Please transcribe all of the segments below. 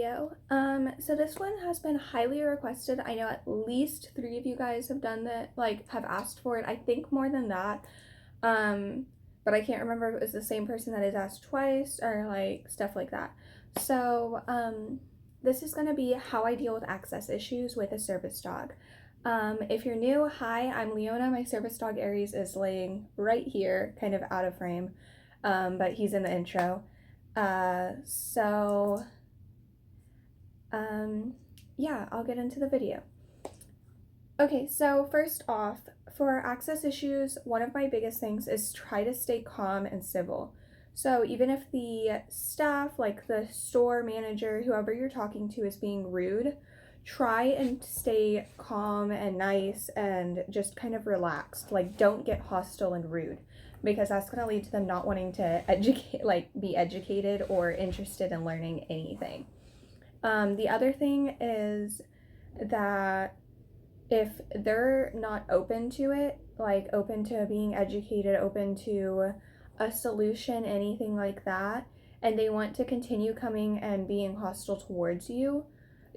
video. So this one has been highly requested. I know at least 3 of you guys have done that, like have asked for it. I think more than that. But I can't remember if it was the same person that has asked twice or like stuff like that. So, this is going to be how I deal with access issues with a service dog. If you're new, hi, I'm Leona. My service dog Aries is laying right here, kind of out of frame, but he's in the intro. Yeah, I'll get into the video. Okay, so first off, for access issues, one of my biggest things is try to stay calm and civil. So even if the staff, like the store manager, whoever you're talking to is being rude, try and stay calm and nice and just kind of relaxed. Like, don't get hostile and rude, because that's going to lead to them not wanting to be educated or interested in learning anything. The other thing is that if they're not open to it, like open to being educated, open to a solution, anything like that, and they want to continue coming and being hostile towards you,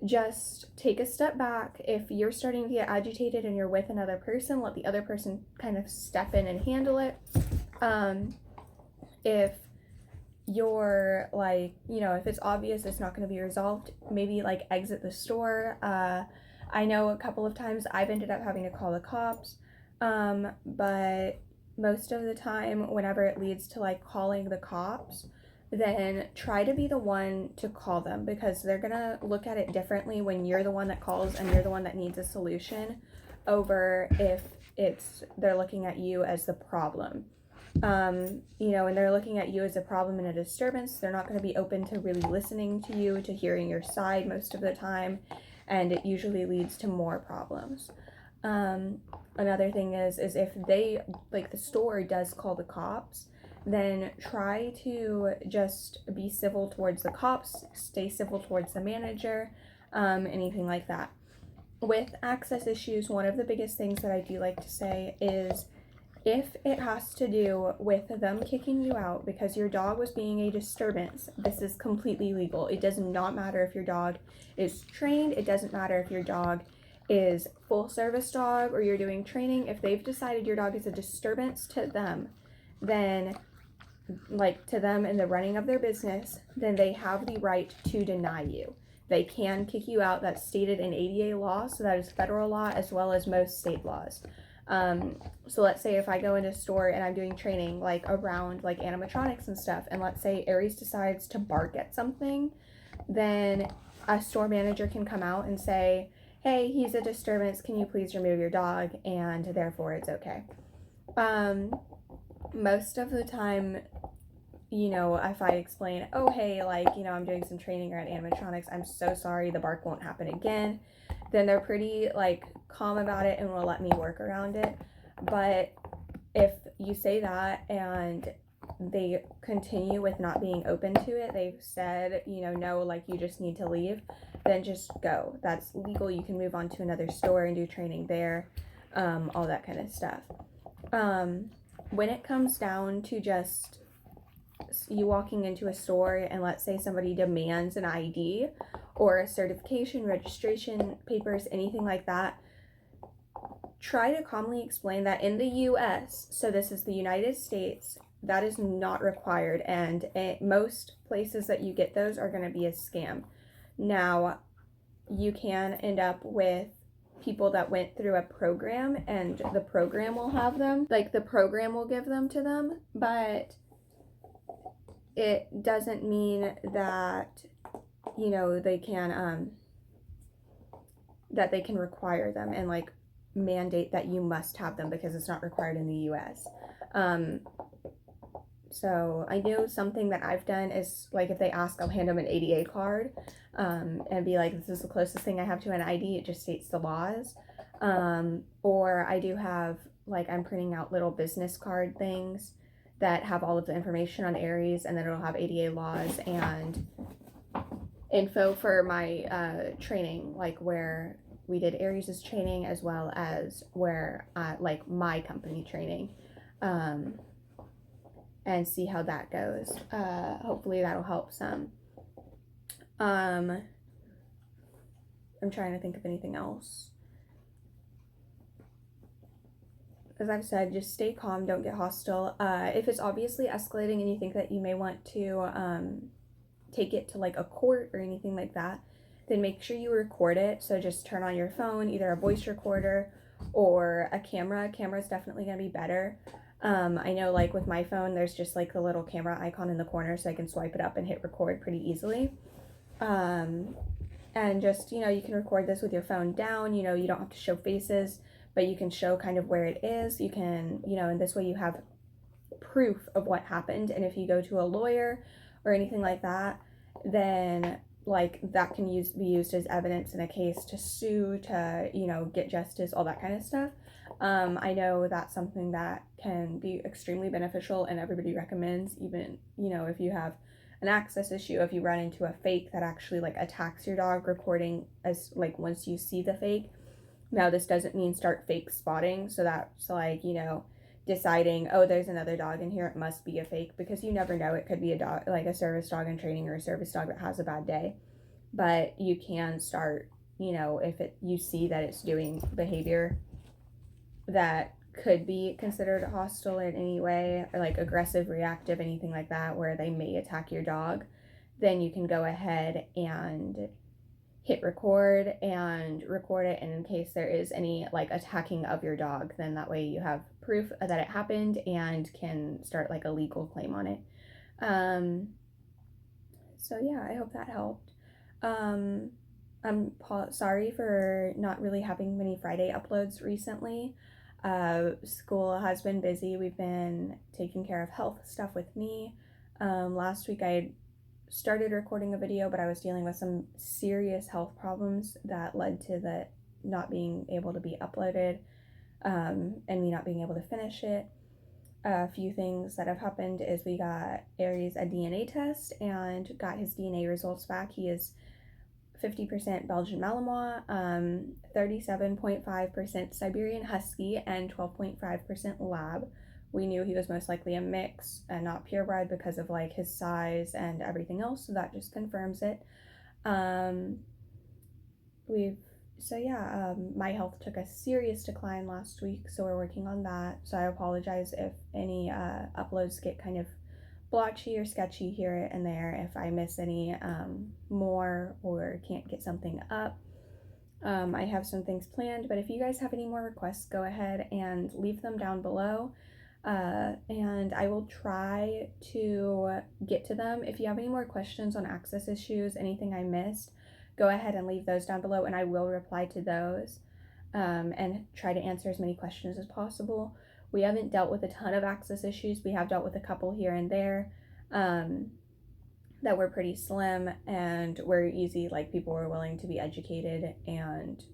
just take a step back. If you're starting to get agitated and you're with another person, let the other person kind of step in and handle it. If you're like, if it's obvious it's not going to be resolved, maybe like exit the store. I know a couple of times I've ended up having to call the cops, but most of the time, whenever it leads to like calling the cops, then try to be the one to call them, because they're gonna look at it differently when you're the one that calls and you're the one that needs a solution, over if they're looking at you as the problem. When they're looking at you as a problem and a disturbance, they're not going to be open to really listening to you, to hearing your side most of the time, and it usually leads to more problems. Another thing is if they, like the store does call the cops, then try to just be civil towards the cops, stay civil towards the manager, anything like that. With access issues, one of the biggest things that I do like to say is, if it has to do with them kicking you out because your dog was being a disturbance, this is completely legal. It does not matter if your dog is trained. It doesn't matter if your dog is full service dog or you're doing training. If they've decided your dog is a disturbance to them, then to them in the running of their business, then they have the right to deny you. They can kick you out. That's stated in ADA law, so that is federal law as well as most state laws. So let's say if I go into a store and I'm doing training like around like animatronics and stuff, and let's say Aries decides to bark at something, then a store manager can come out and say, hey, he's a disturbance, can you please remove your dog, and therefore it's okay. Most of the time, if I explain, oh hey, I'm doing some training around animatronics, I'm so sorry, the bark won't happen again, then they're pretty calm about it and will let me work around it. But if you say that and they continue with not being open to it, they've said, no, you just need to leave, then just go. That's legal. You can move on to another store and do training there, all that kind of stuff. When it comes down to just you walking into a store and let's say somebody demands an ID or a certification, registration papers, anything like that, try to calmly explain that in the US, so this is the United States, that is not required, and most places that you get those are going to be a scam. Now, you can end up with people that went through a program and the program will have them, the program will give them to them, but it doesn't mean that they can require them and mandate that you must have them, because it's not required in the US. So I know something that I've done is if they ask, I'll hand them an ADA card, and be like, this is the closest thing I have to an ID, it just states the laws. Or I do have I'm printing out little business card things that have all of the information on Aries, and then it'll have ADA laws and info for my training, where we did Aries' training as well as where my company training, and see how that goes. Hopefully that'll help some. I'm trying to think of anything else. As I've said, just stay calm, don't get hostile. If it's obviously escalating and you think that you may want to take it to like a court or anything like that, then make sure you record it. So just turn on your phone, either a voice recorder or a camera. A camera is definitely going to be better. I know like with my phone, there's just like the little camera icon in the corner, so I can swipe it up and hit record pretty easily. And just, you know, you can record this with your phone down, you know, you don't have to show faces, but you can show kind of where it is. You can, you know, and this way you have proof of what happened. And if you go to a lawyer or anything like that, then like that can be used as evidence in a case to sue, to, you know, get justice, all that kind of stuff. I know that's something that can be extremely beneficial and everybody recommends, even, you know, if you have an access issue, if you run into a fake that actually like attacks your dog, recording as like once you see the fake. Now this doesn't mean start fake spotting, so that's like, you know, deciding, oh, there's another dog in here, it must be a fake, because you never know, it could be a dog, like a service dog in training or a service dog that has a bad day. But you can start, you know, if you see that it's doing behavior that could be considered hostile in any way, or like aggressive, reactive, anything like that, where they may attack your dog, then you can go ahead and hit record and record it. And in case there is any like attacking of your dog, then that way you have proof that it happened and can start like a legal claim on it. So yeah, I hope that helped. I'm sorry for not really having many Friday uploads recently. School has been busy. We've been taking care of health stuff with me. Last week I started recording a video, but I was dealing with some serious health problems that led to the not being able to be uploaded, and me not being able to finish it. A few things that have happened is we got Aries a DNA test and got his DNA results back. He is 50% Belgian Malinois, 37.5% Siberian Husky, and 12.5% Lab. We knew he was most likely a mix and not purebred because of like his size and everything else, so that just confirms it. My health took a serious decline last week, so we're working on that. So I apologize if any uploads get kind of blotchy or sketchy here and there, if I miss any more or can't get something up. I have some things planned, but if you guys have any more requests, go ahead and leave them down below, and I will try to get to them. If you have any more questions on access issues, anything I missed, go ahead and leave those down below and I will reply to those, and try to answer as many questions as possible. We haven't dealt with a ton of access issues. We have dealt with a couple here and there that were pretty slim and were easy, like people were willing to be educated and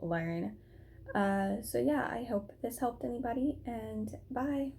learn. So yeah, I hope this helped anybody, and bye.